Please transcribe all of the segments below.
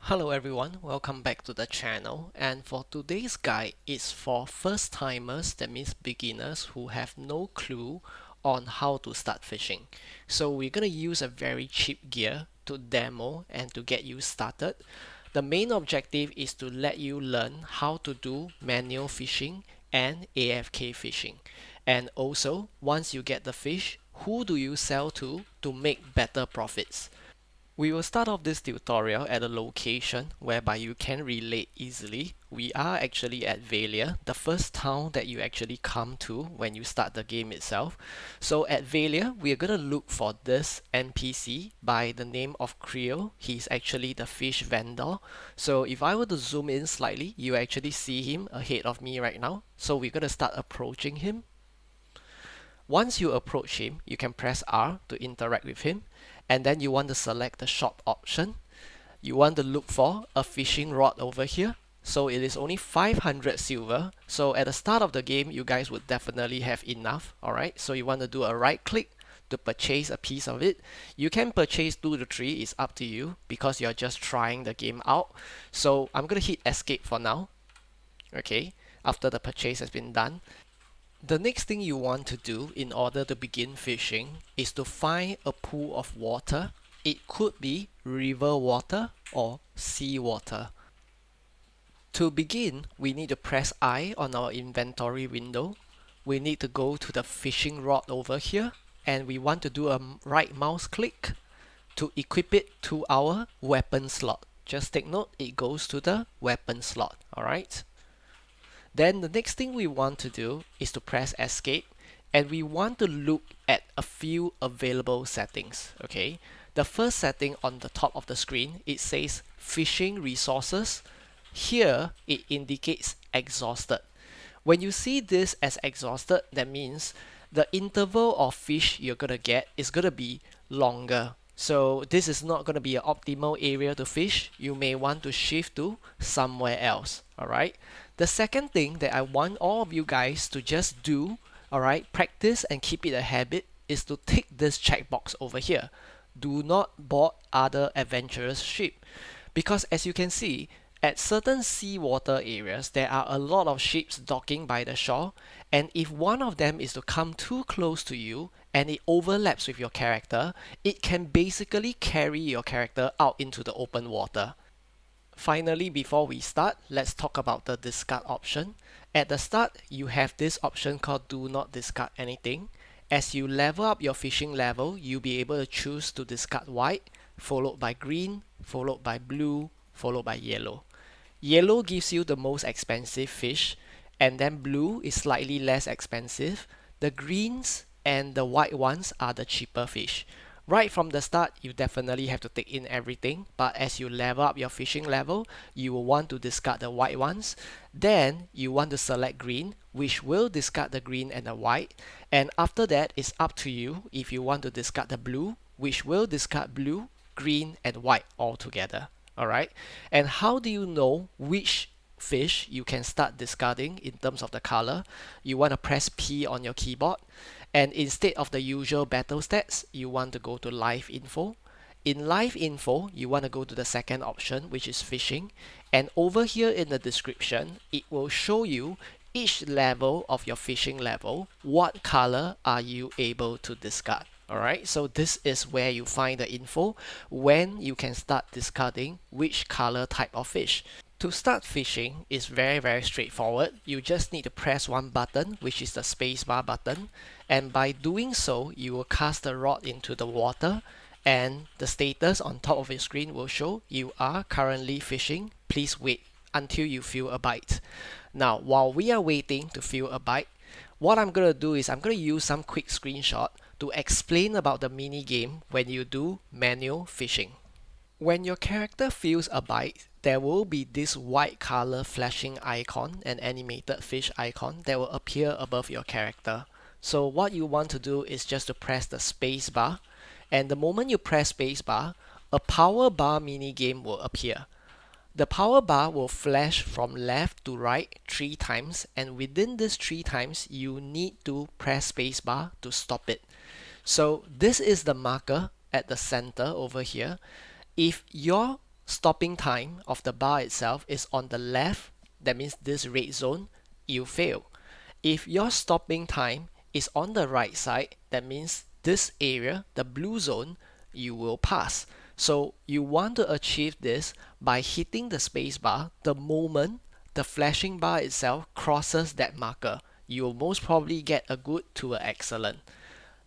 Hello everyone, welcome back to the channel, and for today's guide it's for first timers, that means beginners who have no clue on how to start fishing. So we're gonna use a very cheap gear to demo and to get you started. The main objective is to let you learn how to do manual fishing and AFK fishing. And also, once you get the fish, who do you sell to make better profits? We will start off this tutorial at a location whereby you can relate easily. We are actually at Valia, the first town that you actually come to when you start the game itself. So at Valia, we are going to look for this NPC by the name of Creo. He's actually the fish vendor. So if I were to zoom in slightly, you actually see him ahead of me right now. So we're going to start approaching him. Once you approach him, you can press R to interact with him, and then you want to select the shop option. You want to look for a fishing rod over here. So it is only 500 silver. So at the start of the game, you guys would definitely have enough. Alright, so you want to do a right click to purchase a piece of it. You can purchase 2 to 3, it's up to you because you're just trying the game out. So I'm going to hit escape for now. Okay, after the purchase has been done. The next thing you want to do in order to begin fishing is to find a pool of water. It could be river water or sea water. To begin, we need to press I on our inventory window. We need to go to the fishing rod over here, and we want to do a right mouse click to equip it to our weapon slot. Just take note, it goes to the weapon slot, alright? Then the next thing we want to do is to press escape, and we want to look at a few available settings. Okay, the first setting on the top of the screen, it says fishing resources. Here it indicates exhausted. When you see this as exhausted, that means the interval of fish you're gonna get is gonna be longer. So this is not going to be an optimal area to fish. You may want to shift to somewhere else. Alright. The second thing that I want all of you guys to just do, alright, practice and keep it a habit, is to tick this checkbox over here. Do not board other adventurous ship. Because as you can see, at certain seawater areas, there are a lot of ships docking by the shore, and if one of them is to come too close to you and it overlaps with your character, it can basically carry your character out into the open water. Finally, before we start, let's talk about the discard option. At the start, you have this option called do not discard anything. As you level up your fishing level, you'll be able to choose to discard white, followed by green, followed by blue, followed by yellow. Yellow gives you the most expensive fish, and then blue is slightly less expensive. The greens and the white ones are the cheaper fish. Right from the start, you definitely have to take in everything, but as you level up your fishing level, you will want to discard the white ones. Then you want to select green, which will discard the green and the white. And after that, it's up to you if you want to discard the blue, which will discard blue, green, and white all together. Alright, and how do you know which fish you can start discarding in terms of the color? You want to press P on your keyboard, and instead of the usual battle stats, you want to go to live info. In live info, you want to go to the second option, which is fishing, and over here in the description, it will show you each level of your fishing level, what color are you able to discard. Alright, so this is where you find the info when you can start discarding which color type of fish. To start fishing is very straightforward. You just need to press one button, which is the spacebar button, and by doing so you will cast the rod into the water, and the status on top of your screen will show you are currently fishing. Please wait until you feel a bite. Now while we are waiting to feel a bite, what I'm going to do is I'm going to use some quick screenshot to explain about the mini game when you do manual fishing. When your character feels a bite, there will be this white color flashing icon, an animated fish icon that will appear above your character. So what you want to do is just to press the space bar, and the moment you press space bar, a power bar mini game will appear. The power bar will flash from left to right 3 times, and within this 3 times you need to press spacebar to stop it. So this is the marker at the center over here. If your stopping time of the bar itself is on the left, that means this red zone, you fail. If your stopping time is on the right side, that means this area, the blue zone, you will pass. So you want to achieve this by hitting the spacebar the moment the flashing bar itself crosses that marker. You will most probably get a good to an excellent.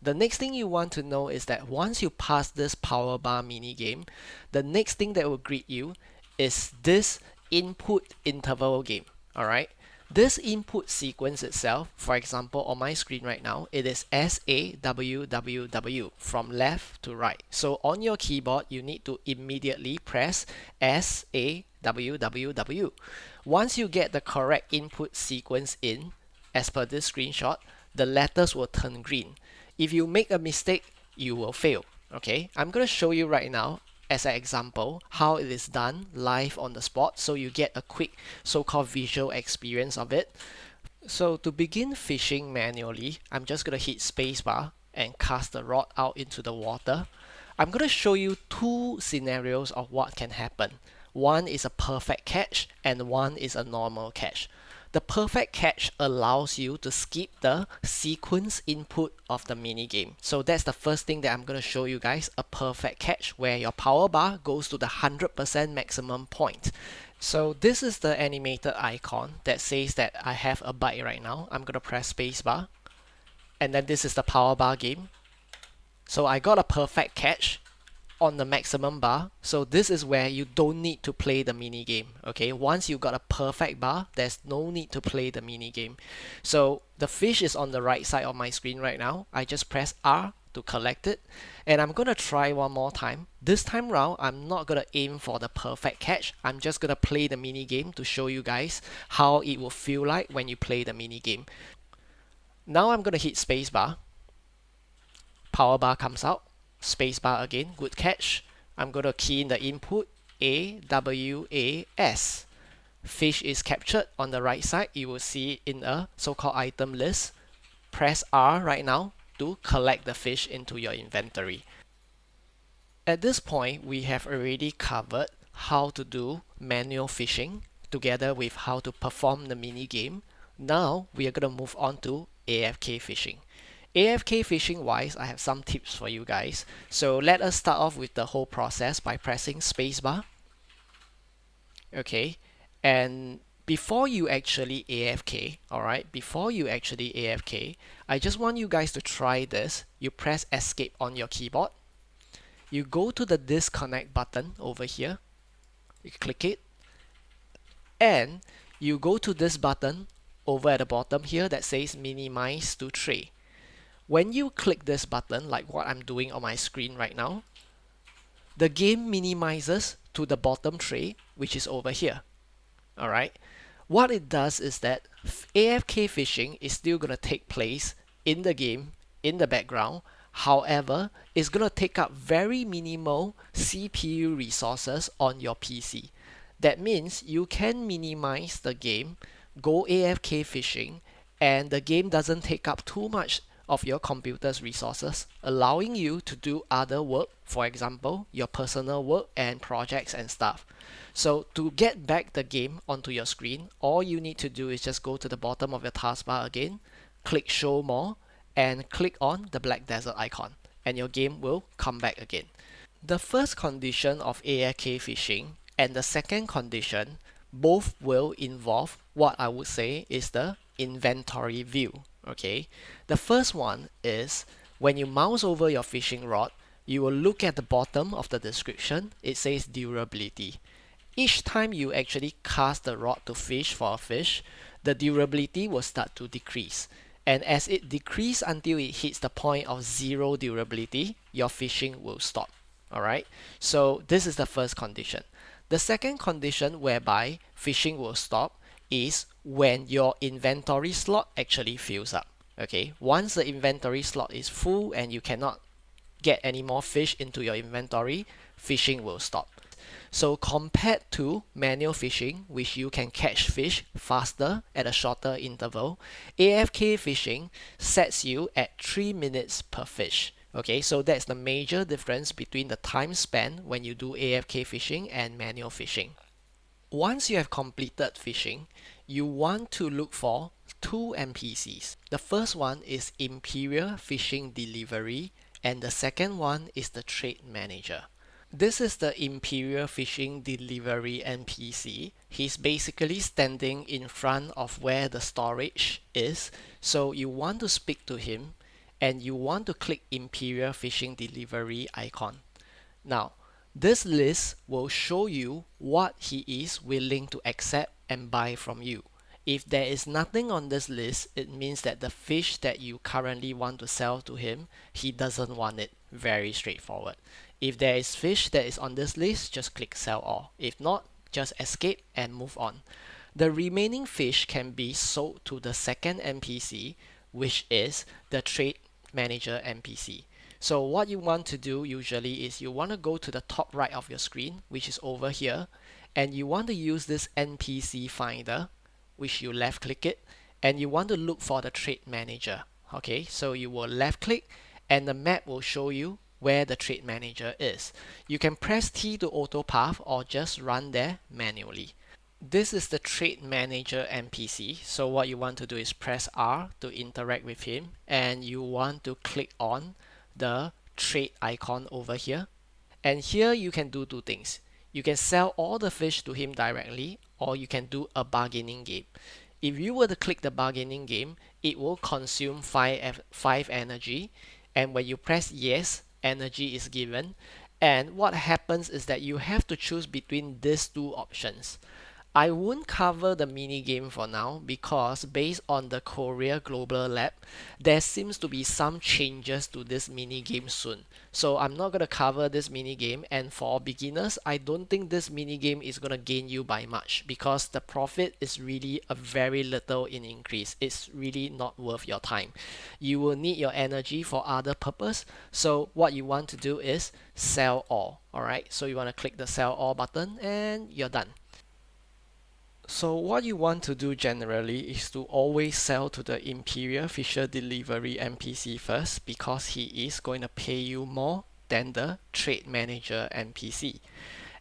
The next thing you want to know is that once you pass this power bar mini game, the next thing that will greet you is this input interval game. Alright? This input sequence itself, for example on my screen right now, it is SAWWW from left to right. So on your keyboard you need to immediately press SAWWW. Once you get the correct input sequence in, as per this screenshot, the letters will turn green. If you make a mistake, you will fail. Okay, I'm going to show you right now as an example how it is done live on the spot so you get a quick so-called visual experience of it. So to begin fishing manually, I'm just going to hit spacebar and cast the rod out into the water. I'm going to show you two scenarios of what can happen. One is a perfect catch and one is a normal catch. The perfect catch allows you to skip the sequence input of the mini game. So that's the first thing that I'm going to show you guys, a perfect catch where your power bar goes to the 100% maximum point. So this is the animated icon that says that I have a bite right now. I'm going to press spacebar and then this is the power bar game. So I got a perfect catch on the maximum bar. So this is where you don't need to play the mini game. Okay, once you got a perfect bar, there's no need to play the mini game. So the fish is on the right side of my screen right now. I just press R to collect it, and I'm gonna try one more time. This time round, I'm not gonna aim for the perfect catch. I'm just gonna play the mini game to show you guys how it will feel like when you play the mini game. Now I'm gonna hit spacebar. Power bar comes out. Spacebar again, good catch. I'm going to key in the input AWAS. Fish is captured on the right side. You will see it in a so-called item list. Press R right now to collect the fish into your inventory. At this point, we have already covered how to do manual fishing together with how to perform the mini game. Now we are going to move on to AFK fishing. AFK fishing wise, I have some tips for you guys. So let us start off with the whole process by pressing spacebar. Okay, and before you actually AFK, alright, before you actually AFK, I just want you guys to try this. You press escape on your keyboard. You go to the disconnect button over here. You click it. And you go to this button over at the bottom here that says minimize to tray. When you click this button, like what I'm doing on my screen right now, the game minimizes to the bottom tray, which is over here. Alright, what it does is that AFK fishing is still going to take place in the game, in the background. However, it's going to take up very minimal CPU resources on your PC. That means you can minimize the game, go AFK fishing, and the game doesn't take up too much of your computer's resources, allowing you to do other work, for example, your personal work and projects and stuff. So to get back the game onto your screen, all you need to do is just go to the bottom of your taskbar again, click show more, and click on the black desert icon, and your game will come back again. The first condition of AFK fishing and the second condition both will involve what I would say is the inventory view. Okay, the first one is when you mouse over your fishing rod, you will look at the bottom of the description. It says durability. Each time you actually cast the rod to fish for a fish, the durability will start to decrease. And as it decreases until it hits the point of zero durability, your fishing will stop. Alright, so this is the first condition. The second condition whereby fishing will stop is when your inventory slot actually fills up. Okay, once the inventory slot is full and you cannot get any more fish into your inventory, fishing will stop. So compared to manual fishing, which you can catch fish faster at a shorter interval, AFK fishing sets you at 3 minutes per fish. Okay, so that's the major difference between the time spent when you do AFK fishing and manual fishing. Once you have completed fishing, you want to look for two NPCs. The first one is Imperial Fishing Delivery, and the second one is the Trade Manager. This is the Imperial Fishing Delivery NPC. He's basically standing in front of where the storage is. So you want to speak to him and you want to click Imperial Fishing Delivery icon. Now, this list will show you what he is willing to accept and buy from you. If there is nothing on this list, it means that the fish that you currently want to sell to him, he doesn't want it. Very straightforward. If there is fish that is on this list, just click sell all. If not, just escape and move on. The remaining fish can be sold to the second NPC, which is the Trade Manager NPC. So what you want to do usually is you want to go to the top right of your screen, which is over here, and you want to use this NPC finder, which you left click it, and you want to look for the Trade Manager. Okay, so you will left click and the map will show you where the Trade Manager is. You can press T to auto path or just run there manually. This is the Trade Manager NPC. So what you want to do is press R to interact with him, and you want to click on the trade icon over here. And here you can do two things. You can sell all the fish to him directly, or you can do a bargaining game. If you were to click the bargaining game, it will consume 5 energy, and when you press yes, energy is given. And what happens is that you have to choose between these two options. I won't cover the mini game for now because based on the Korea Global Lab, there seems to be some changes to this mini game soon. So I'm not going to cover this mini game, and for beginners, I don't think this mini game is going to gain you by much because the profit is really a very little in increase. It's really not worth your time. You will need your energy for other purpose. So what you want to do is sell all. Alright, so you want to click the sell all button and you're done. So what you want to do generally is to always sell to the Imperial Fisher Delivery NPC first because he is going to pay you more than the Trade Manager NPC.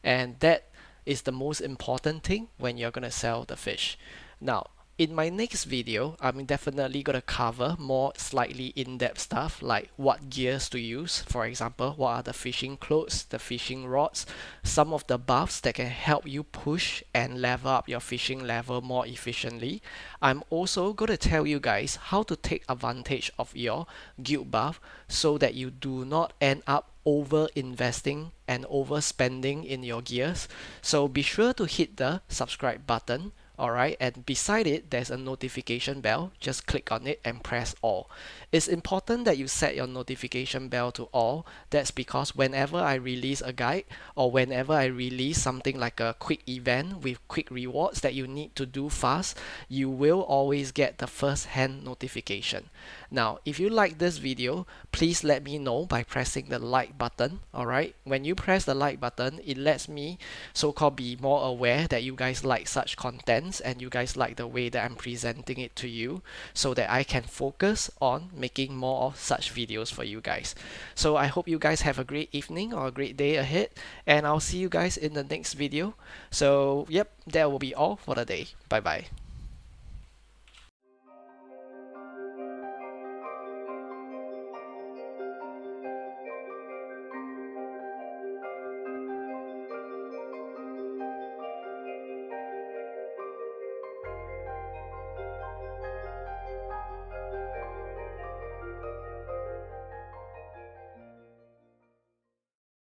And that is the most important thing when you're going to sell the fish. Now, in my next video, I'm definitely going to cover more slightly in-depth stuff like what gears to use. For example, what are the fishing clothes, the fishing rods, some of the buffs that can help you push and level up your fishing level more efficiently. I'm also going to tell you guys how to take advantage of your guild buff so that you do not end up over investing and overspending in your gears. So be sure to hit the subscribe button. Alright, and beside it there's a notification bell. Just click on it and press all. It's important that you set your notification bell to all. That's because whenever I release a guide or whenever I release something like a quick event with quick rewards that you need to do fast, you will always get the first hand notification. Now, if you like this video, please let me know by pressing the like button. Alright, when you press the like button, it lets me so-called be more aware that you guys like such content and you guys like the way that I'm presenting it to you so that I can focus on making more of such videos for you guys. So I hope you guys have a great evening or a great day ahead, and I'll see you guys in the next video. So yep, that will be all for the day. Bye bye.